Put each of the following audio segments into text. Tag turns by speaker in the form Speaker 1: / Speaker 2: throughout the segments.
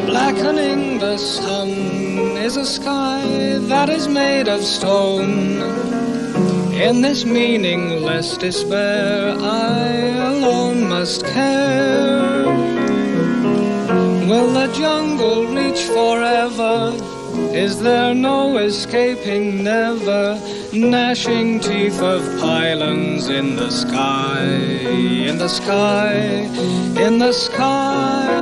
Speaker 1: Blackening the sun is a sky that is made of stone. In this meaningless despair, I alone must care. Will the jungle reach forever? Is there no escaping, never? Gnashing teeth of pylons in the sky, in the sky, in the sky.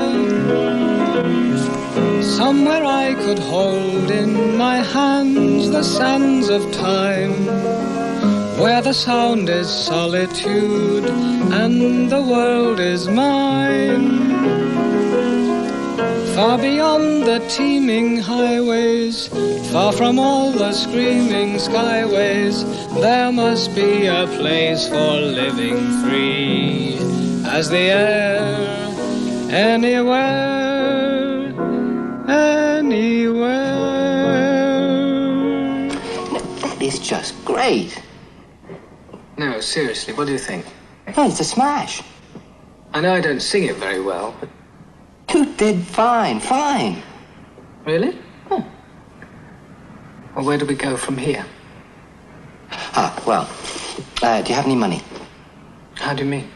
Speaker 1: Somewhere I could hold in my hands the sands of time, where the sound is solitude and the world is mine. Far beyond the teeming highways, far from all the screaming skyways, there must be a place for living free as the air, anywhere, anywhere.
Speaker 2: That is just great.
Speaker 1: No, seriously, what do you think?
Speaker 2: No, it's a smash.
Speaker 1: I know I don't sing it very well, but...
Speaker 2: You did fine.
Speaker 1: Really?
Speaker 2: Huh.
Speaker 1: Well, where do we go from here?
Speaker 2: Well, do you have any money?
Speaker 1: How do you mean?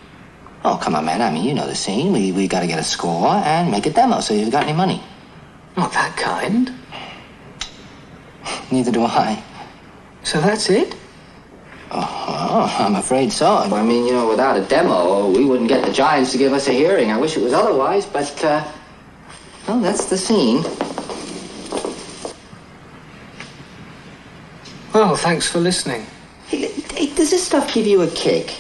Speaker 2: Oh, come on, man. I mean, you know the scene. We got to get a score and make a demo, so you've got any money?
Speaker 1: Not that kind.
Speaker 2: Neither do I.
Speaker 1: So that's it?
Speaker 2: Oh, I'm afraid so. I mean, you know, without a demo, we wouldn't get the Giants to give us a hearing. I wish it was otherwise, but, well, that's the scene.
Speaker 1: Well, thanks for listening.
Speaker 2: Hey, does this stuff give you a kick?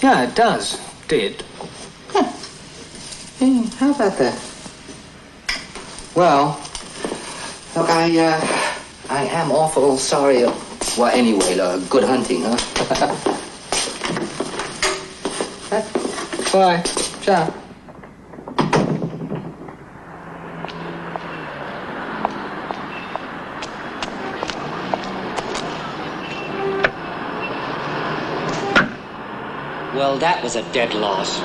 Speaker 1: Yeah, it does. Did.
Speaker 2: Huh. Hey, how about that? Well, look, I am awful sorry. Well, anyway, good hunting, huh?
Speaker 1: Bye.
Speaker 2: Ciao.
Speaker 3: Well, that was a dead loss.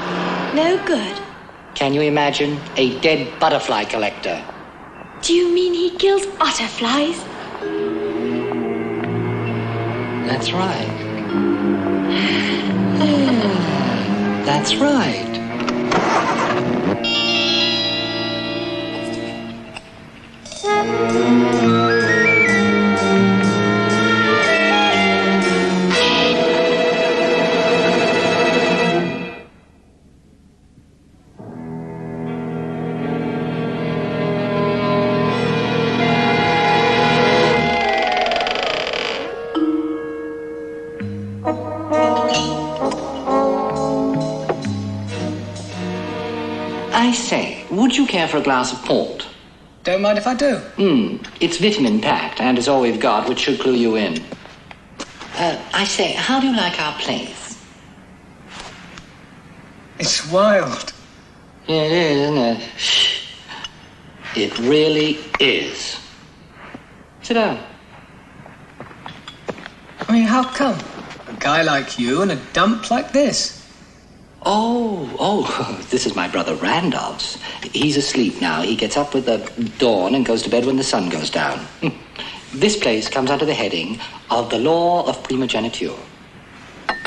Speaker 4: No good.
Speaker 3: Can you imagine a dead butterfly collector?
Speaker 4: Do you mean he kills butterflies?
Speaker 3: That's right. That's right. I say, would you care for a glass of port?
Speaker 1: Don't mind if I do.
Speaker 3: It's vitamin-packed, and is all we've got, which should clue you in. I say, how do you like our place?
Speaker 1: It's wild.
Speaker 3: Yeah, it is, isn't it? It really is. Sit down.
Speaker 1: I mean, how come? A guy like you and a dump like this?
Speaker 3: Oh, this is my brother Randolph's. He's asleep now. He gets up with the dawn and goes to bed when the sun goes down. This place comes under the heading of the law of primogeniture,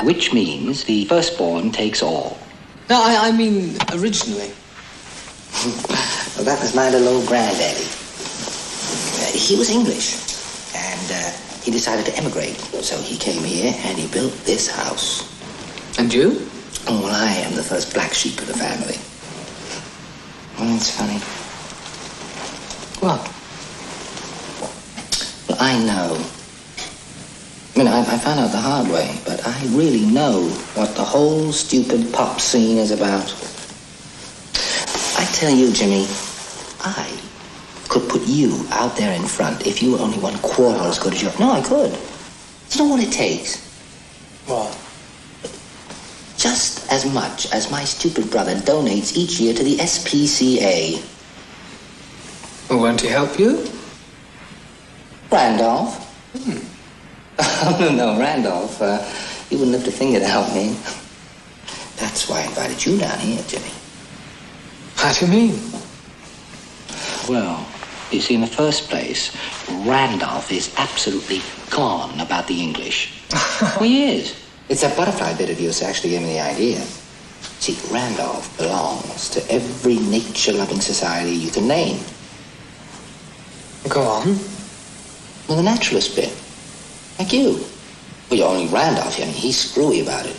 Speaker 3: which means the firstborn takes all.
Speaker 1: No, I mean originally.
Speaker 3: Well, that was my little old granddaddy. He was English, and he decided to emigrate. So he came here and he built this house.
Speaker 1: And you?
Speaker 3: Oh, well, I am the first black sheep of the family. Oh, it's funny.
Speaker 1: What?
Speaker 3: Well, I know. I mean, I found out the hard way, but I really know what the whole stupid pop scene is about. I tell you, Jimmy, I could put you out there in front if you were only 1/4 as good as you are. No, I could. You know what it takes?
Speaker 1: What?
Speaker 3: Just as much as my stupid brother donates each year to the SPCA.
Speaker 1: Well, won't he help you?
Speaker 3: Randolph? Oh, no, Randolph. He wouldn't have to think to help me. That's why I invited you down here, Jimmy.
Speaker 1: How do you mean?
Speaker 3: Well, you see, in the first place, Randolph is absolutely gone about the English. Well, he is. It's that butterfly bit of yours that actually gave me the idea. See, Randolph belongs to every nature-loving society you can name.
Speaker 1: Go on.
Speaker 3: Well, the naturalist bit. Like you. Well, you're only Randolph. I mean, he's screwy about it.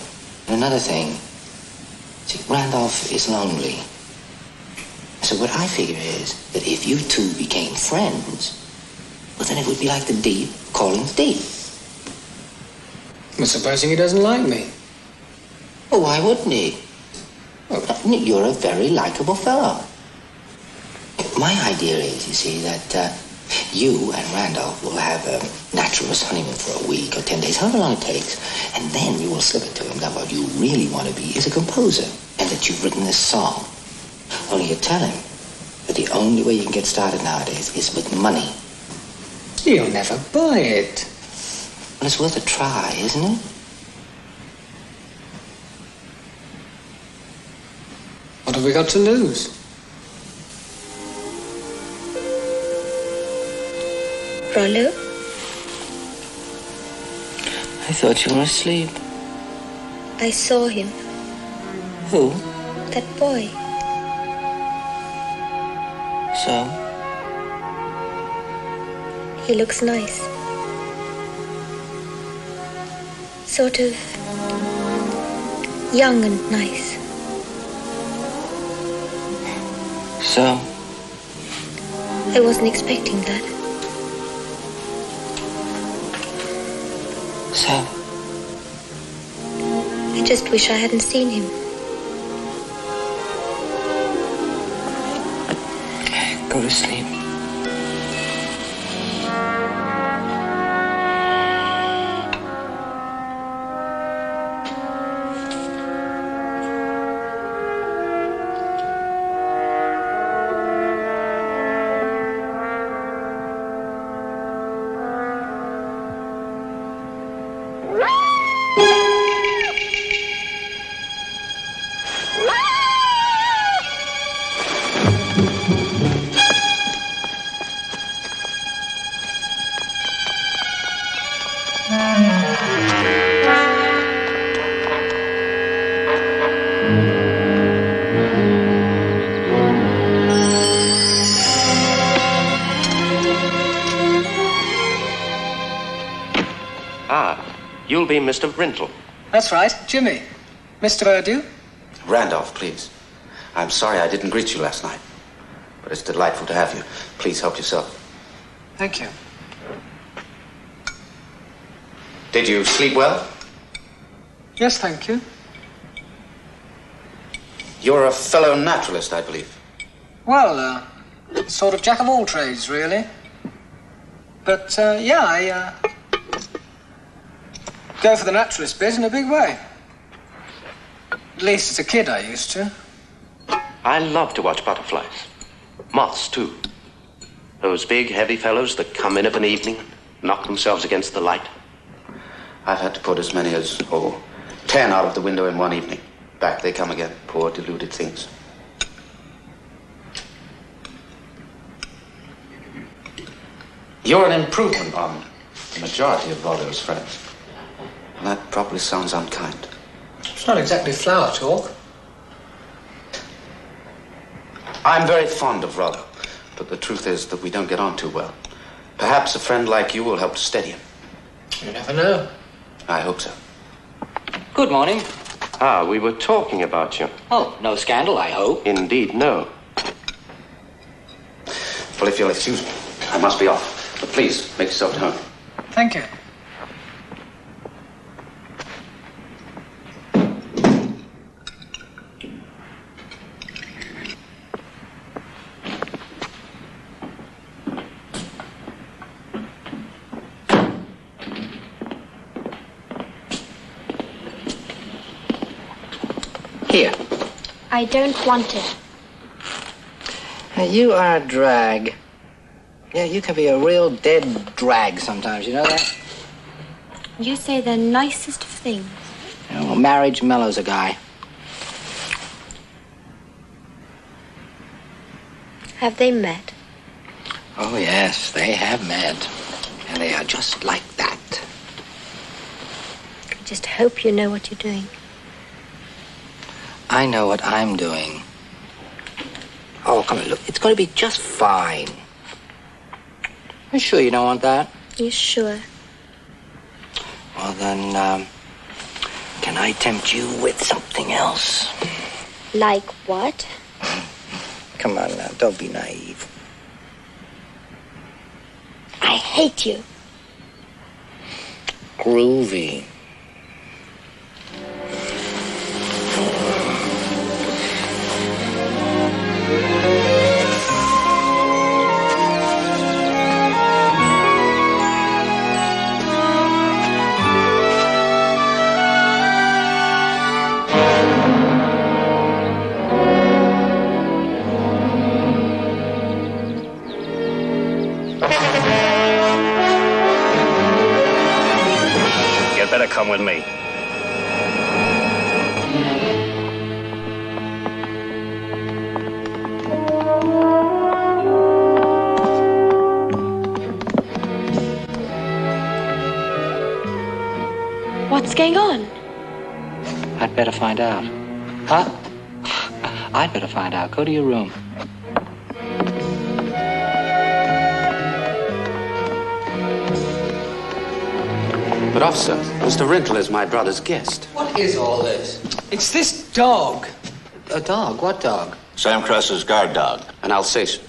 Speaker 3: And another thing. See, Randolph is lonely. So what I figure is that if you two became friends, well, then it would be like the deep calling the deep.
Speaker 1: Well, supposing he doesn't like me?
Speaker 3: Well, why wouldn't he? Well, you're a very likable fellow. My idea is, you see, that you and Randolph will have a naturalist honeymoon for a week or 10 days, however long it takes, and then you will slip it to him that what you really want to be is a composer, and that you've written this song. Only you tell him that the only way you can get started nowadays is with money.
Speaker 1: He'll never buy it.
Speaker 3: Well, it's worth a try, isn't it?
Speaker 1: What have we got to lose?
Speaker 4: Rollo?
Speaker 3: I thought you were asleep.
Speaker 4: I saw him.
Speaker 3: Who?
Speaker 4: That boy.
Speaker 3: So?
Speaker 4: He looks nice. Sort of young and nice.
Speaker 3: So?
Speaker 4: I wasn't expecting that.
Speaker 3: So?
Speaker 4: I just wish I hadn't seen him.
Speaker 3: Go to sleep.
Speaker 5: You'll be Mr. Brintle.
Speaker 1: That's right, Jimmy. Mr. Urdu?
Speaker 5: Randolph, please. I'm sorry I didn't greet you last night, but it's delightful to have you. Please help yourself.
Speaker 1: Thank you.
Speaker 5: Did you sleep well?
Speaker 1: Yes, thank you.
Speaker 5: You're a fellow naturalist, I believe.
Speaker 1: Well, sort of jack of all trades, really. But, yeah, I go for the naturalist bit in a big way. At least as a kid I used to.
Speaker 5: I love to watch butterflies. Moths, too. Those big, heavy fellows that come in of an evening and knock themselves against the light. I've had to put as many as, 10 out of the window in one evening. Back they come again, poor deluded things. You're an improvement on the majority of Voltaire's friends. And that probably sounds unkind.
Speaker 1: It's not exactly flower talk.
Speaker 5: I'm very fond of Roddy, but the truth is that we don't get on too well. Perhaps a friend like you will help to steady him.
Speaker 2: You never know.
Speaker 5: I hope so.
Speaker 2: Good morning.
Speaker 6: Ah, we were talking about you.
Speaker 2: Oh, no scandal, I hope.
Speaker 6: Indeed, no.
Speaker 5: Well, if you'll excuse me, I must be off. But please, make yourself at home.
Speaker 1: Thank you.
Speaker 2: Here.
Speaker 4: I don't want it.
Speaker 2: Now, you are a drag. Yeah, you can be a real dead drag sometimes, you know that?
Speaker 4: You say the nicest of things.
Speaker 2: You know, marriage mellows a guy.
Speaker 4: Have they met?
Speaker 2: Oh, yes, they have met. And they are just like that.
Speaker 4: I just hope you know what you're doing.
Speaker 2: I know what I'm doing. Oh, come on, look, it's going to be just fine. You sure you don't want that?
Speaker 4: You sure?
Speaker 2: Well, then, can I tempt you with something else?
Speaker 4: Like what?
Speaker 2: Come on now, don't be naive.
Speaker 4: I hate you.
Speaker 2: Groovy.
Speaker 6: Better come with me.
Speaker 4: What's going on?
Speaker 2: I'd better find out. Huh? I'd better find out. Go to your room.
Speaker 5: But, officer, Mr. Rental is my brother's guest.
Speaker 2: What is all this?
Speaker 1: It's this dog.
Speaker 2: A dog? What dog?
Speaker 7: Sam Cress's guard dog.
Speaker 5: An Alsatian.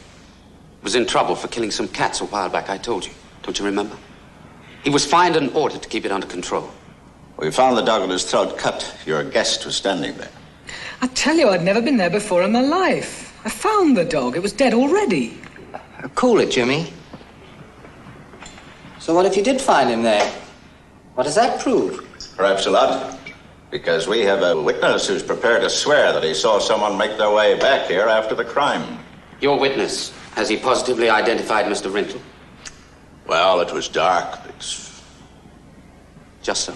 Speaker 5: Was in trouble for killing some cats a while back, I told you. Don't you remember? He was fined and ordered to keep it under control.
Speaker 7: We found the dog with his throat cut. Your guest was standing there.
Speaker 1: I tell you, I'd never been there before in my life. I found the dog. It was dead already.
Speaker 2: Cool it, Jimmy. So what if you did find him there? What does that prove?
Speaker 7: Perhaps a lot. Because we have a witness who's prepared to swear that he saw someone make their way back here after the crime.
Speaker 5: Your witness, has he positively identified Mr. Rental?
Speaker 7: Well, it was dark.
Speaker 5: Just so.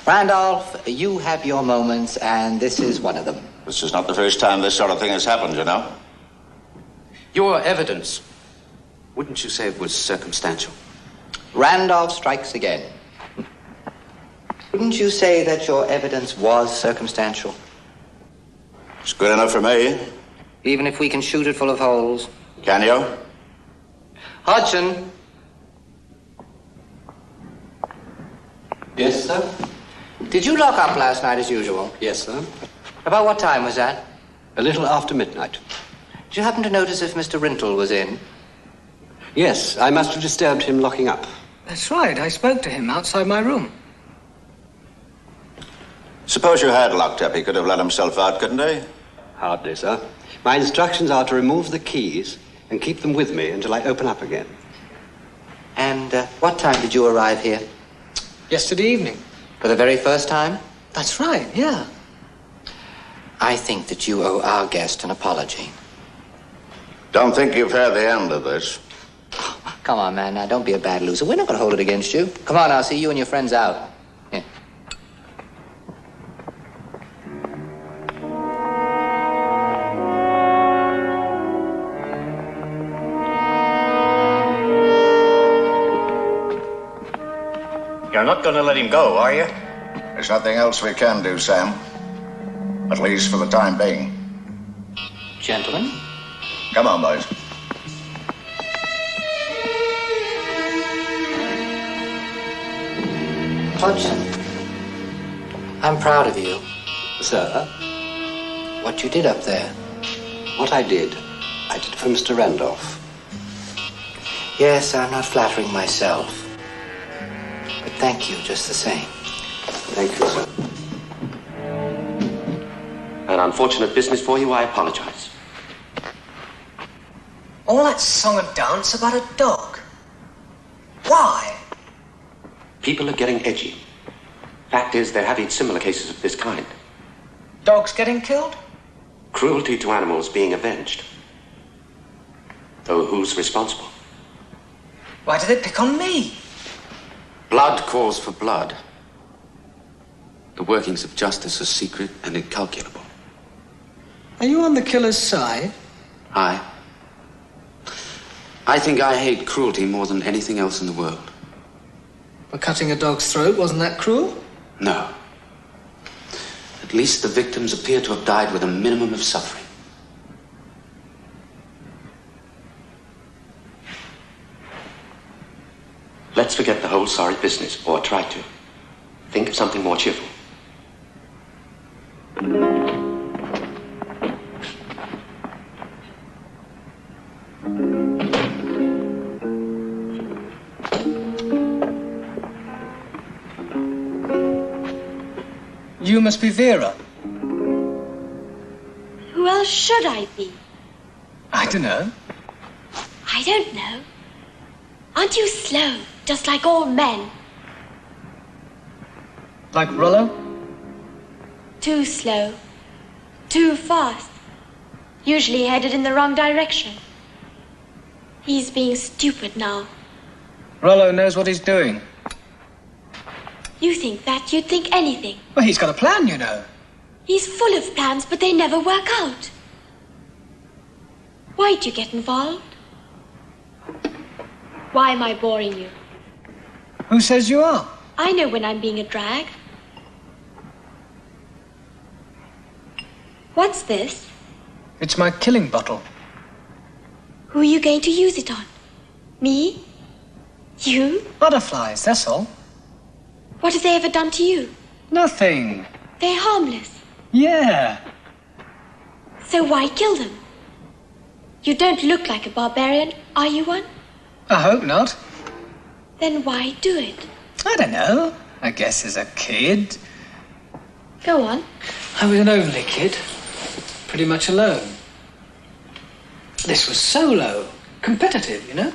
Speaker 2: Randolph, you have your moments, and this is one of them.
Speaker 7: This is not the first time this sort of thing has happened, you know.
Speaker 5: Your evidence, wouldn't you say it was circumstantial?
Speaker 2: Randolph strikes again. Wouldn't you say that your evidence was circumstantial?
Speaker 7: It's good enough for me.
Speaker 2: Even if we can shoot it full of holes?
Speaker 7: Can you?
Speaker 2: Hodgson.
Speaker 8: Yes, sir?
Speaker 2: Did you lock up last night as usual?
Speaker 8: Yes, sir.
Speaker 2: About what time was that?
Speaker 8: A little after midnight.
Speaker 2: Did you happen to notice if Mr. Rental was in?
Speaker 8: Yes, I must have disturbed him locking up.
Speaker 1: That's right. I spoke to him outside my room.
Speaker 7: Suppose you had locked up. He could have let himself out, couldn't he?
Speaker 8: Hardly, sir. My instructions are to remove the keys and keep them with me until I open up again.
Speaker 2: And what time did you arrive here?
Speaker 1: Yesterday evening.
Speaker 2: For the very first time?
Speaker 1: That's right, yeah.
Speaker 3: I think that you owe our guest an apology.
Speaker 7: Don't think you've heard the end of this.
Speaker 2: Come on, man. Now, don't be a bad loser. We're not going to hold it against you. Come on, I'll see you and your friends out. Here.
Speaker 7: You're not going to let him go, are you? There's nothing else we can do, Sam. At least for the time being.
Speaker 2: Gentlemen.
Speaker 7: Come on, boys.
Speaker 2: Hodgson, I'm proud of you.
Speaker 8: Sir,
Speaker 2: What you did up there.
Speaker 8: what I did for Mr. Randolph.
Speaker 2: Yes, I'm not flattering myself. But thank you just the same.
Speaker 8: Thank you, sir.
Speaker 5: An unfortunate business for you, I apologize.
Speaker 9: All that song and dance about a dog. Why?
Speaker 5: People are getting edgy. Fact is, they're having similar cases of this kind.
Speaker 9: Dogs getting killed?
Speaker 5: Cruelty to animals being avenged. Though who's responsible?
Speaker 9: Why do they pick on me?
Speaker 10: Blood calls for blood. The workings of justice are secret and incalculable.
Speaker 1: Are you on the killer's side?
Speaker 10: I think I hate cruelty more than anything else in the world.
Speaker 1: For cutting a dog's throat, wasn't that cruel?
Speaker 10: No. At least the victims appear to have died with a minimum of suffering.
Speaker 5: Let's forget the whole sorry business, or try to. Think of something more cheerful.
Speaker 1: You must be Vera.
Speaker 4: Who else should I be?
Speaker 1: I don't know.
Speaker 4: I don't know. Aren't you slow, just like all men?
Speaker 1: Like Rollo?
Speaker 4: Too slow. Too fast. Usually headed in the wrong direction. He's being stupid now.
Speaker 1: Rollo knows what he's doing.
Speaker 4: You think that, you'd think anything.
Speaker 1: Well, he's got a plan, you know.
Speaker 4: He's full of plans, but they never work out. Why'd you get involved? Why am I boring you?
Speaker 1: Who says you are?
Speaker 4: I know when I'm being a drag. What's this?
Speaker 1: It's my killing bottle.
Speaker 4: Who are you going to use it on? Me? You?
Speaker 1: Butterflies, that's all.
Speaker 4: What have they ever done to you?
Speaker 1: Nothing.
Speaker 4: They're harmless.
Speaker 1: Yeah.
Speaker 4: So why kill them? You don't look like a barbarian, are you one?
Speaker 1: I hope not.
Speaker 4: Then why do it?
Speaker 1: I don't know. I guess as a kid.
Speaker 4: Go on.
Speaker 1: I was an only kid. Pretty much alone. This was solo. Competitive, you know.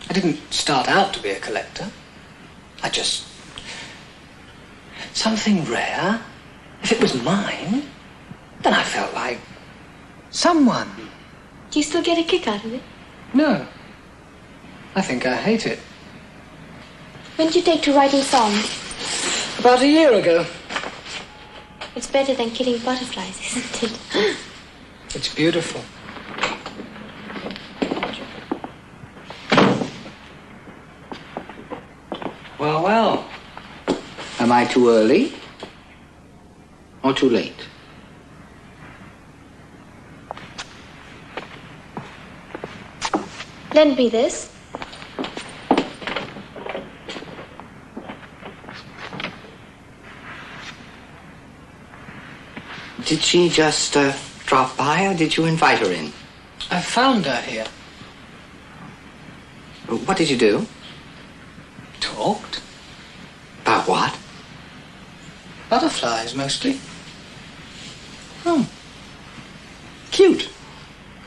Speaker 1: I didn't start out to be a collector. I just... Something rare. If it was mine, then I felt like someone.
Speaker 4: Do you still get a kick out of it?
Speaker 1: No. I think I hate it.
Speaker 4: When did you take to writing songs?
Speaker 1: About a year ago.
Speaker 4: It's better than killing butterflies, isn't it?
Speaker 1: It's beautiful. Well, well.
Speaker 2: Am I too early? Or too late?
Speaker 4: Lend me this.
Speaker 2: Did she just drop by, or did you invite her in?
Speaker 1: I found her here.
Speaker 2: What did you do?
Speaker 1: Talked.
Speaker 2: About what?
Speaker 1: Butterflies, mostly.
Speaker 2: Oh. Cute.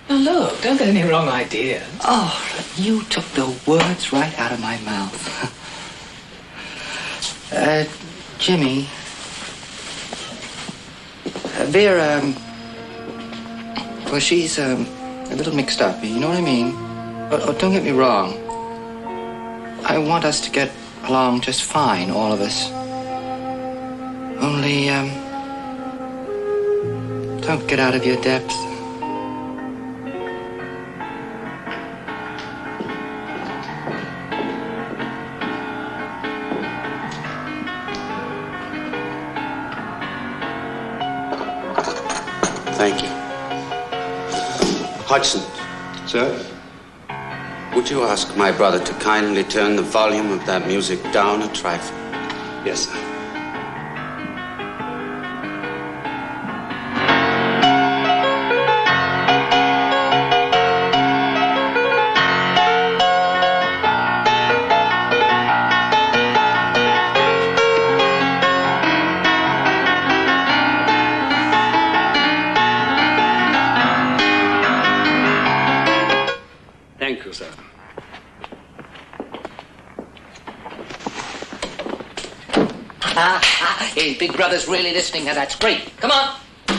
Speaker 1: Now, look, don't get any wrong ideas.
Speaker 2: Oh, you took the words right out of my mouth. Jimmy. Vera, well, she's a little mixed up, you know what I mean? Oh, don't get me wrong. I want us to get along just fine, all of us. Only, don't get out of your depth.
Speaker 10: Thank you. Hodgson.
Speaker 8: Sir?
Speaker 10: Would you ask my brother to kindly turn the volume of that music down a trifle?
Speaker 8: Yes, sir.
Speaker 11: Thank you, sir.
Speaker 2: Hey, Big Brother's really listening now. That's great. Come on.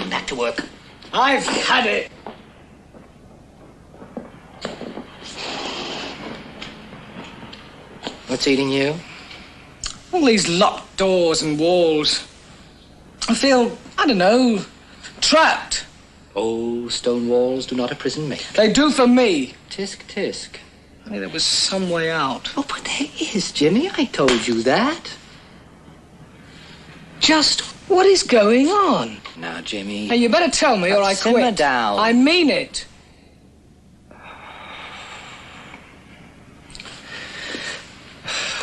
Speaker 2: Back to work.
Speaker 1: I've had it.
Speaker 2: What's eating you?
Speaker 1: All these locked doors and walls. I feel, I don't know, trapped.
Speaker 2: Oh, stone walls do not a prison make.
Speaker 1: They do for me.
Speaker 2: Tisk, tisk.
Speaker 1: I mean, there was some way out.
Speaker 2: Oh, but there is, Jimmy. I told you that.
Speaker 1: Just what is going on?
Speaker 2: Now, Jimmy.
Speaker 1: Hey, you better tell me or I quit.
Speaker 2: Simmer down.
Speaker 1: I mean it.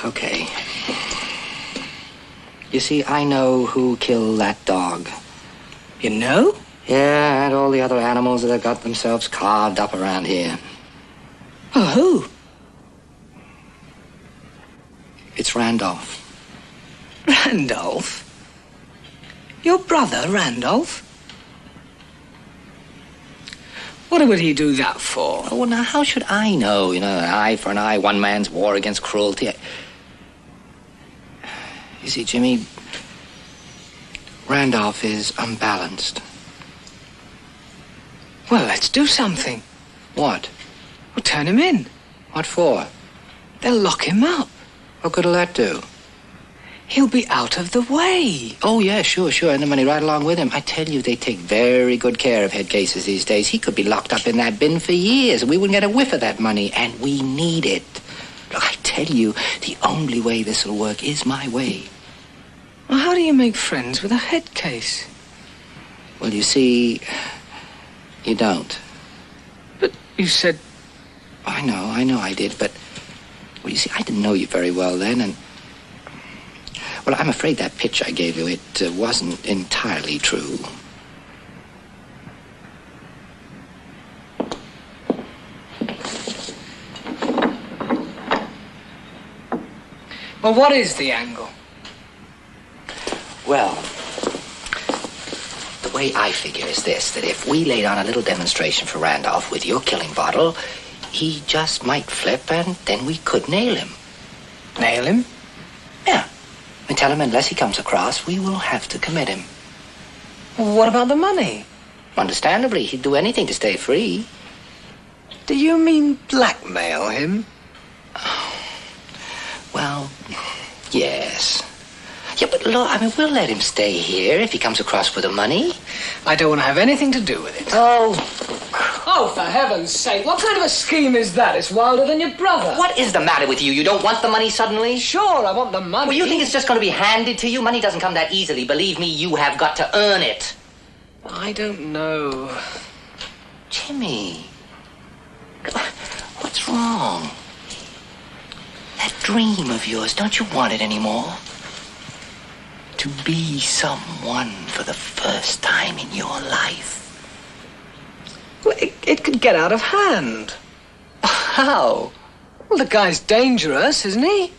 Speaker 2: Okay. You see, I know who killed that dog.
Speaker 1: You know?
Speaker 2: Yeah, and all the other animals that have got themselves carved up around here.
Speaker 1: Oh, who?
Speaker 2: It's Randolph.
Speaker 1: Randolph? Your brother, Randolph? What would he do that for?
Speaker 2: Oh, well, now, how should I know? You know, an eye for an eye, one man's war against cruelty. You see, Jimmy, Randolph is unbalanced.
Speaker 1: Well, let's do something.
Speaker 2: What?
Speaker 1: We'll turn him in.
Speaker 2: What for?
Speaker 1: They'll lock him up.
Speaker 2: What good'll that do?
Speaker 1: He'll be out of the way.
Speaker 2: Oh, yeah, sure. And the money right along with him. I tell you, they take very good care of head cases these days. He could be locked up in that bin for years, and we wouldn't get a whiff of that money, and we need it. Look, I tell you, the only way this'll work is my way.
Speaker 1: Well, how do you make friends with a head case?
Speaker 2: Well, you see, you don't.
Speaker 1: But you said...
Speaker 2: I know I did, but... Well, you see, I didn't know you very well then, and... Well, I'm afraid that pitch I gave you, it wasn't entirely true.
Speaker 1: Well, what is the angle?
Speaker 2: Well, the way I figure is this, that if we laid on a little demonstration for Randolph with your killing bottle, he just might flip and then we could nail him.
Speaker 1: Nail him?
Speaker 2: Yeah. We tell him unless he comes across, we will have to commit him.
Speaker 1: Well, what about the money?
Speaker 2: Understandably, he'd do anything to stay free.
Speaker 1: Do you mean blackmail him?
Speaker 2: Well, yes. Yeah, but look, I mean, we'll let him stay here if he comes across with the money.
Speaker 1: I don't want to have anything to do with it. Oh, for heaven's sake, what kind of a scheme is that? It's wilder than your brother.
Speaker 2: What is the matter with you? You don't want the money suddenly?
Speaker 1: Sure, I want the money.
Speaker 2: Well, you think it's just going to be handed to you? Money doesn't come that easily. Believe me, you have got to earn it.
Speaker 1: I don't know.
Speaker 2: Jimmy, what's wrong? That dream of yours, don't you want it anymore? To be someone for the first time in your life.
Speaker 1: Well, it could get out of hand.
Speaker 2: How?
Speaker 1: Well, the guy's dangerous, isn't he?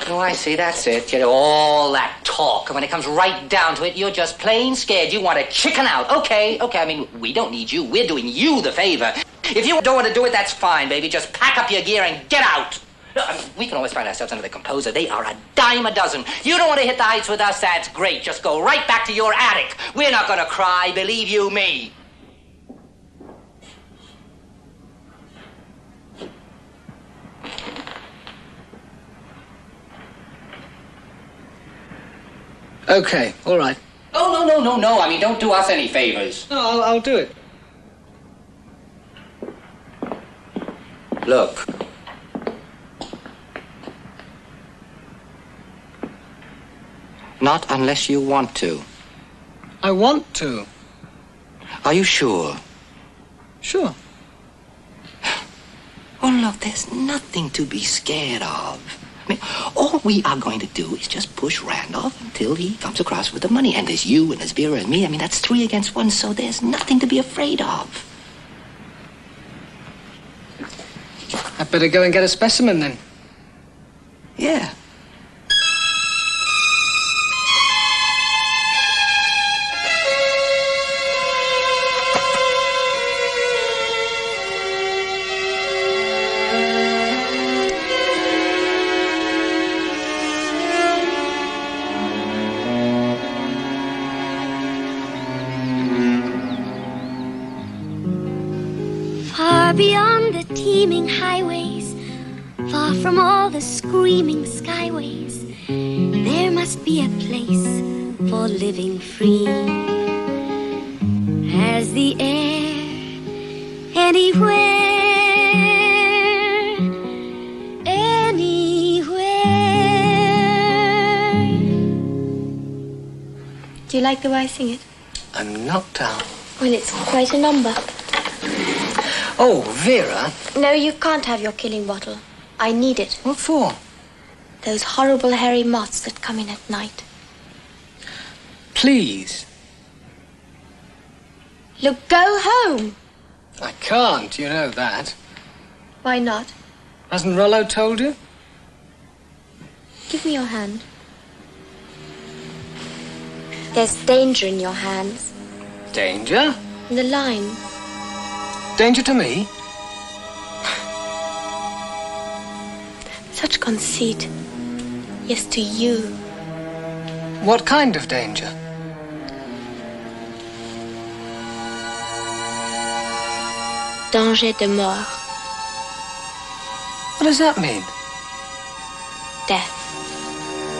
Speaker 2: Oh, I see, that's it. You know, all that talk, and when it comes right down to it, you're just plain scared. You want to chicken out. Okay, I mean, we don't need you. We're doing you the favor. If you don't want to do it, that's fine, baby. Just pack up your gear and get out. Look, I mean, we can always find ourselves under the composer. They are a dime a dozen. You don't want to hit the heights with us, that's great. Just go right back to your attic. We're not going to cry, believe you me.
Speaker 1: Okay, all right.
Speaker 2: Oh, no. I mean, don't do us any favors.
Speaker 1: No, I'll do it.
Speaker 2: Look. Not unless you want to.
Speaker 1: I want to.
Speaker 2: Are you sure? Sure.
Speaker 3: Oh, look, there's nothing to be scared of. I mean, all we are going to do is just push Randolph until he comes across with the money. And there's you and there's Vera and me. I mean, that's 3 against 1, so there's nothing to be afraid of.
Speaker 2: I'd better go and get a specimen then.
Speaker 3: Yeah.
Speaker 11: Far beyond the teeming highways, far from all the screaming skyways, there must be a place for living free as the air anywhere, anywhere.
Speaker 4: Do you like the way I sing it?
Speaker 2: I'm knocked out.
Speaker 4: Well, it's quite a number.
Speaker 2: Oh, Vera.
Speaker 4: No, you can't have your killing bottle. I need it.
Speaker 2: What for?
Speaker 4: Those horrible hairy moths that come in at night.
Speaker 2: Please.
Speaker 4: Look, go home.
Speaker 2: I can't, you know that.
Speaker 4: Why not?
Speaker 2: Hasn't Rollo told you?
Speaker 4: Give me your hand. There's danger in your hands.
Speaker 2: Danger?
Speaker 4: In the line.
Speaker 2: Danger to me?
Speaker 4: Such conceit. Yes, to you.
Speaker 2: What kind of danger?
Speaker 4: Danger de mort.
Speaker 2: What does that mean?
Speaker 4: Death.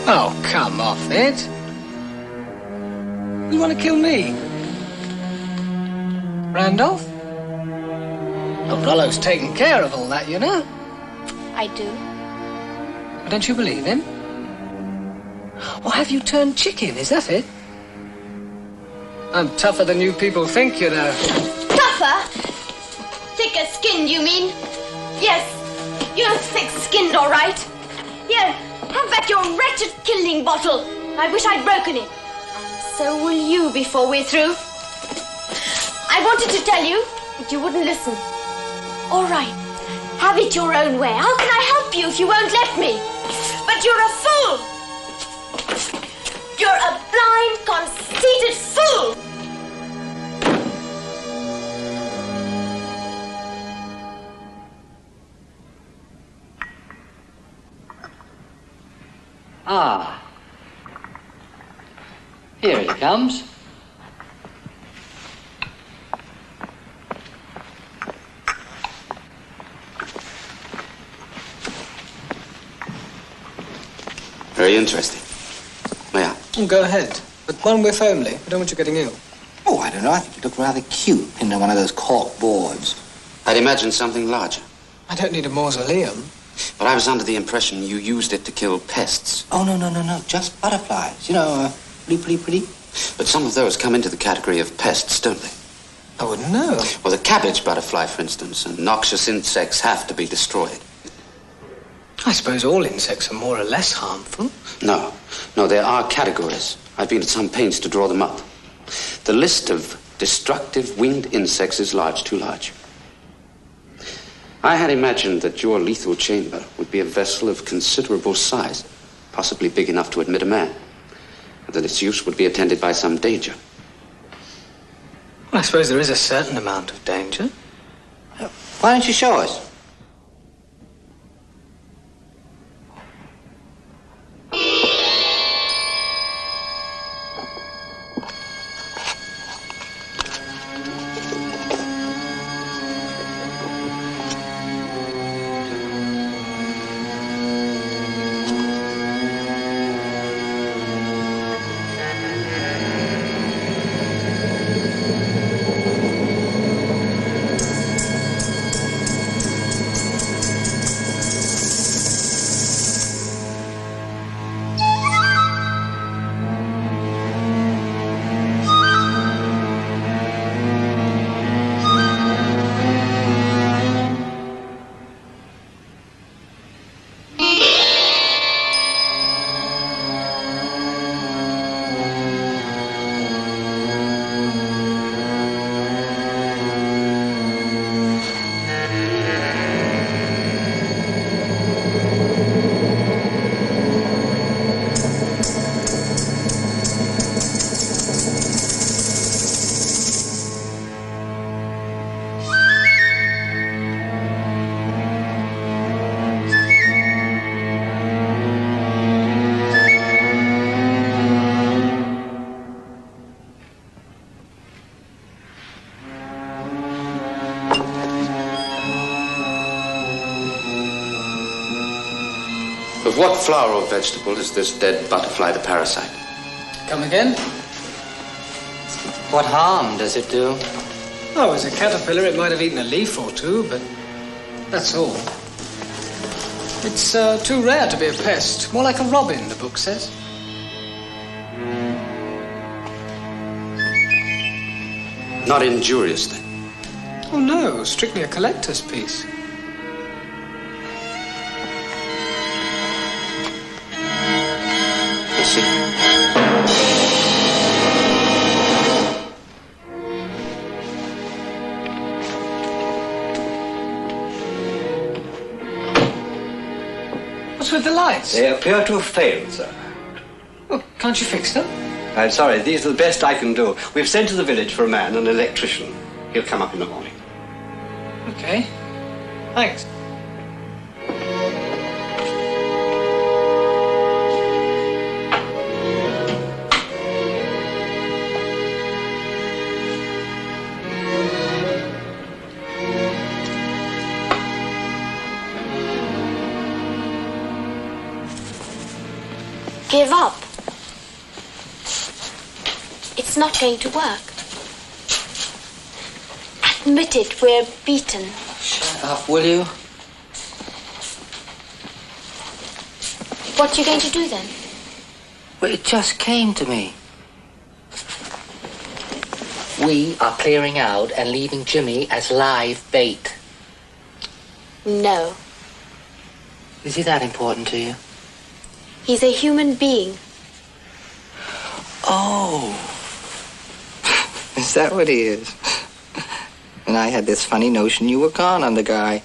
Speaker 2: Oh, come off it. You want to kill me? Randolph? Oh, Rollo's taken care of all that, you know.
Speaker 4: I do.
Speaker 2: But don't you believe him? Or have you turned chicken, is that it? I'm tougher than you people think, you know.
Speaker 4: Tougher? Thicker skinned, you mean? Yes, you're thick-skinned, all right. Here, have back your wretched killing bottle. I wish I'd broken it. So will you before we're through. I wanted to tell you, but you wouldn't listen. All right, have it your own way. How can I help you if you won't let me? But you're a fool. You're a blind, conceited fool.
Speaker 12: Ah. Here it comes.
Speaker 10: Very interesting. May I?
Speaker 2: Oh, go ahead. But one whiff only. I don't want you getting ill.
Speaker 3: Oh, I don't know. I think you look rather cute in one of those cork boards.
Speaker 10: I'd imagined something larger.
Speaker 2: I don't need a mausoleum.
Speaker 10: But I was under the impression you used it to kill pests.
Speaker 3: Oh, no. Just butterflies. You know, pretty.
Speaker 10: But some of those come into the category of pests, don't they?
Speaker 2: I wouldn't know.
Speaker 10: Well, the cabbage butterfly, for instance, and noxious insects have to be destroyed.
Speaker 2: I suppose all insects are more or less harmful.
Speaker 10: No, there are categories. I've been at some pains to draw them up. The list of destructive winged insects is large, too large. I had imagined that your lethal chamber would be a vessel of considerable size, possibly big enough to admit a man, and that its use would be attended by some danger.
Speaker 2: Well, I suppose there is a certain amount of danger.
Speaker 3: Why don't you show us?
Speaker 10: Of what flower or vegetable is this dead butterfly the parasite?
Speaker 1: Come again?
Speaker 2: What harm does it do?
Speaker 1: Oh, as a caterpillar, it might have eaten a leaf or two, but that's all. It's too rare to be a pest. More like a robin, the book says.
Speaker 10: Not injurious, then?
Speaker 1: Oh, no. Strictly a collector's piece.
Speaker 10: I see.
Speaker 1: What's with the lights?
Speaker 8: They appear to have failed, sir.
Speaker 1: Oh, can't you fix them?
Speaker 8: I'm sorry, these are the best I can do. We've sent to the village for a man, an electrician. He'll come up in the morning.
Speaker 1: Okay. Thanks.
Speaker 4: Give up. It's not going to work. Admit it, we're beaten.
Speaker 2: Shut up, will you?
Speaker 4: What are you going to do then?
Speaker 2: Well, it just came to me. We are clearing out and leaving Jimmy as live bait.
Speaker 4: No.
Speaker 2: Is he that important to you?
Speaker 4: He's a human being.
Speaker 2: Oh. Is that what he is? And I had this funny notion you were gone on the guy.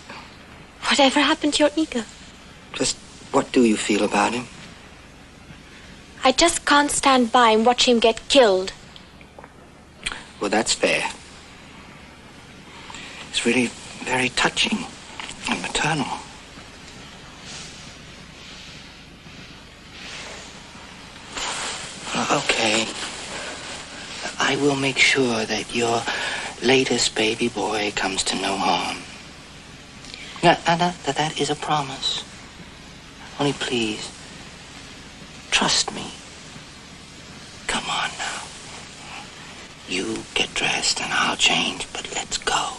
Speaker 4: Whatever happened to your ego?
Speaker 2: Just what do you feel about him?
Speaker 4: I just can't stand by and watch him get killed.
Speaker 2: Well, that's fair. It's really very touching and maternal. Okay. I will make sure that your latest baby boy comes to no harm. That is a promise. Only please, trust me. Come on now. You get dressed and I'll change, but let's go.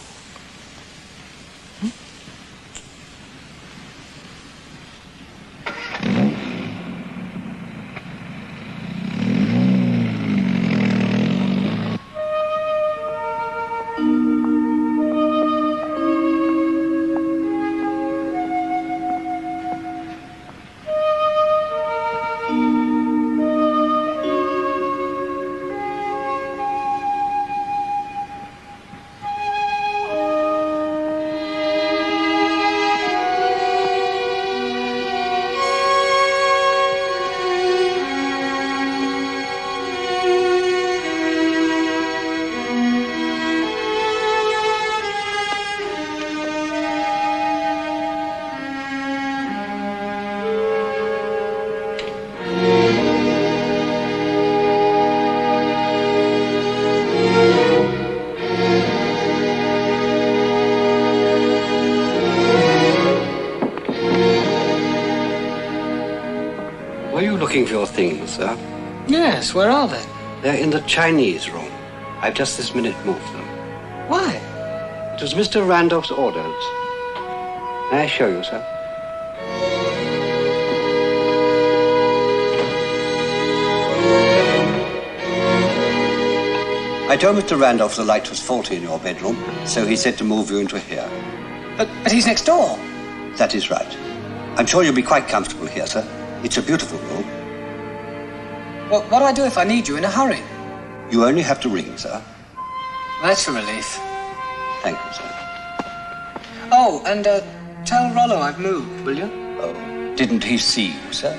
Speaker 8: Looking for your things, sir?
Speaker 1: Yes, where are they?
Speaker 8: They're in the Chinese room. I've just this minute moved them.
Speaker 1: Why?
Speaker 8: It was Mr. Randolph's orders. May I show you, sir? I told Mr. Randolph the light was faulty in your bedroom, so he said to move you into here.
Speaker 1: But he's next door.
Speaker 8: That is right. I'm sure you'll be quite comfortable here, sir. It's a beautiful room.
Speaker 1: Well, what do I do if I need you in a hurry?
Speaker 8: You only have to ring, sir.
Speaker 1: That's a relief.
Speaker 8: Thank you, sir.
Speaker 1: Oh, and tell Rollo I've moved, will you?
Speaker 8: Oh, didn't he see you, sir?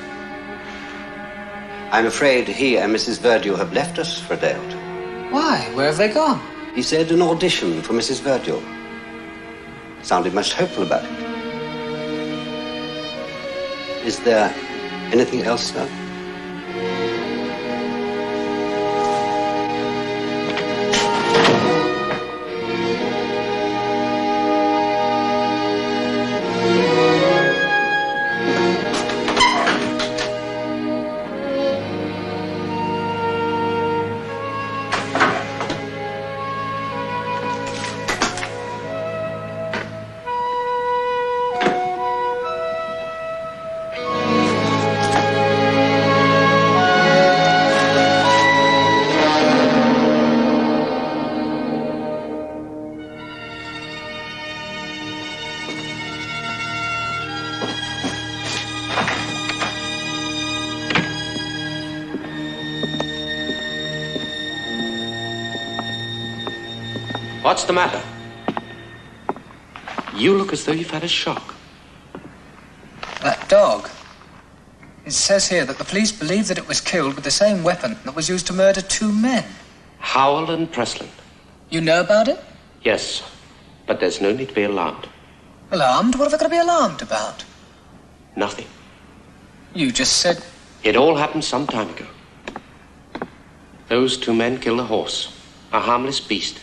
Speaker 8: I'm afraid he and Mrs. Verdure have left us for a day or two.
Speaker 1: Why? Where have they gone?
Speaker 8: He said an audition for Mrs. Verdure. Sounded most hopeful about it. Is there anything else, sir?
Speaker 6: What's the matter? You look as though you've had a shock.
Speaker 13: That dog. It says here that the police believe that it was killed with the same weapon that was used to murder 2 men.
Speaker 6: Howell and Presland.
Speaker 13: You know about it?
Speaker 6: Yes, but there's no need to be alarmed.
Speaker 13: Alarmed? What have I got to be alarmed about?
Speaker 6: Nothing.
Speaker 13: You just said...
Speaker 6: It all happened some time ago. Those 2 men killed a horse, a harmless beast.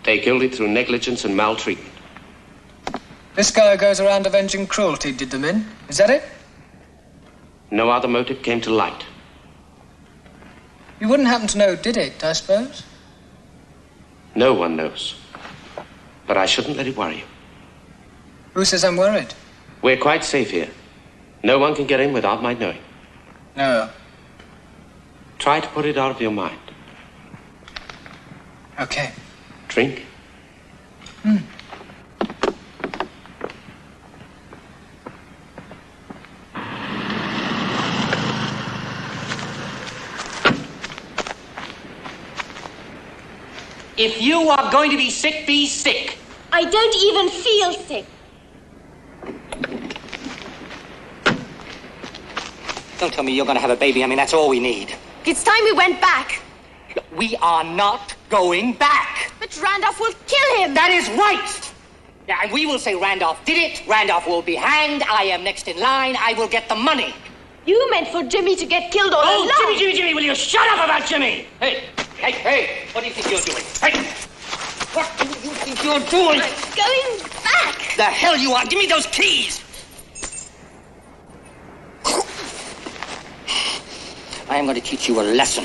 Speaker 6: They killed it through negligence and maltreatment.
Speaker 13: This guy goes around avenging cruelty, did the men? Is that it?
Speaker 6: No other motive came to light.
Speaker 13: You wouldn't happen to know, did it, I suppose?
Speaker 6: No one knows. But I shouldn't let it worry you.
Speaker 13: Who says I'm worried?
Speaker 6: We're quite safe here. No one can get in without my knowing.
Speaker 13: No.
Speaker 6: Try to put it out of your mind.
Speaker 13: Okay.
Speaker 6: Drink.
Speaker 9: If you are going to be sick, be sick.
Speaker 4: I don't even feel sick.
Speaker 9: Don't tell me you're going to have a baby. I mean, that's all we need.
Speaker 4: It's time we went back.
Speaker 9: We are not going back.
Speaker 4: But Randolph will kill him.
Speaker 9: That is right. Yeah, and we will say Randolph did it. Randolph will be hanged. I am next in line. I will get the money.
Speaker 4: You meant for Jimmy to get killed all along.
Speaker 9: Jimmy, will you shut up about Jimmy? Hey, what do you think you're doing? Hey, what do you think you're doing?
Speaker 4: I'm going back.
Speaker 9: The hell you are. Give me those keys. I am going to teach you a lesson.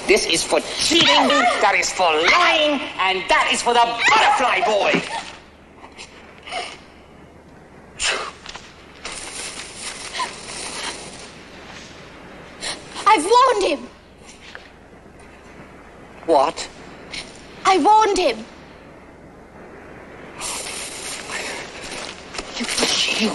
Speaker 9: This is for cheating, that is for lying, and that is for the butterfly boy.
Speaker 4: I've warned him.
Speaker 9: What?
Speaker 4: I warned him.
Speaker 9: You.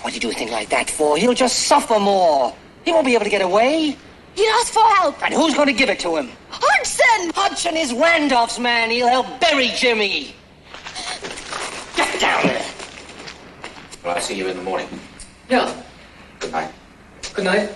Speaker 9: What did you do a thing like that for? He'll just suffer more. He won't be able to get away.
Speaker 4: He'll ask for help.
Speaker 9: And who's going to give it to him?
Speaker 4: Hudson!
Speaker 9: Hudson is Randolph's man. He'll help bury Jimmy. Get down there.
Speaker 5: Well, I'll see you in the morning.
Speaker 13: Yeah.
Speaker 5: Good night.
Speaker 13: Good night.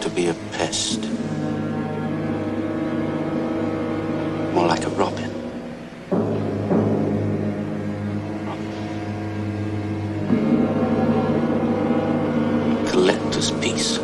Speaker 5: To be a pest. More like a robin. Collector's piece.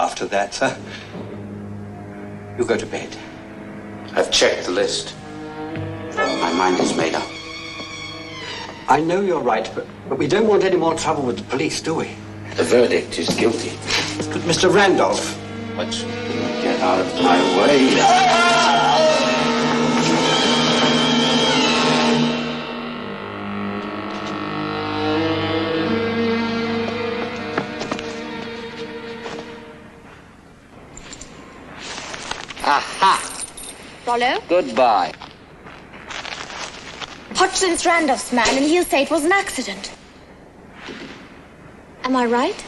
Speaker 8: after that. You go to bed.
Speaker 10: I've checked the list. My mind is made up.
Speaker 8: I know you're right, but we don't want any more trouble with the police, do we?
Speaker 10: The verdict is guilty.
Speaker 8: But Mr. Randolph...
Speaker 10: But get out of my way.
Speaker 9: Aha!
Speaker 4: Rollo?
Speaker 9: Goodbye.
Speaker 4: Hodgson's Randolph's man, and he'll say it was an accident. Am I right?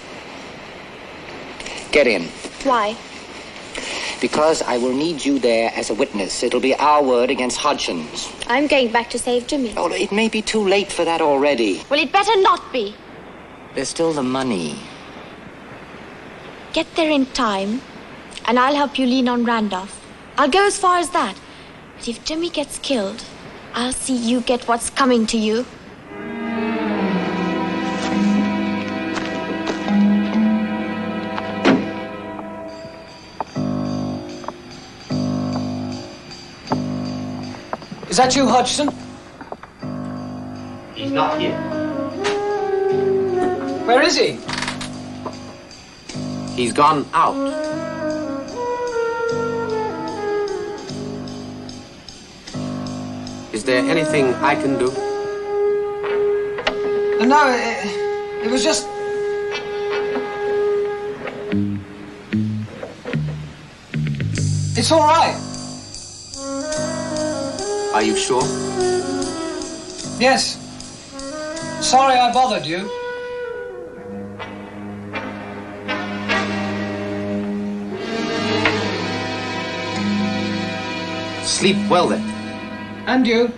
Speaker 9: Get in.
Speaker 4: Why?
Speaker 9: Because I will need you there as a witness. It'll be our word against Hodgson's.
Speaker 4: I'm going back to save Jimmy.
Speaker 9: Oh, it may be too late for that already.
Speaker 4: Well, it better not be.
Speaker 9: There's still the money.
Speaker 4: Get there in time, and I'll help you lean on Randolph. I'll go as far as that. But if Jimmy gets killed, I'll see you get what's coming to you.
Speaker 13: Is that you, Hodgson?
Speaker 6: He's not here.
Speaker 13: Where is he?
Speaker 6: He's gone out. Is there anything I can do?
Speaker 13: No, it was just... It's all right.
Speaker 6: Are you sure?
Speaker 13: Yes. Sorry I bothered you.
Speaker 6: Sleep well then.
Speaker 13: And you.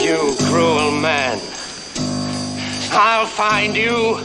Speaker 6: You cruel man. I'll find you.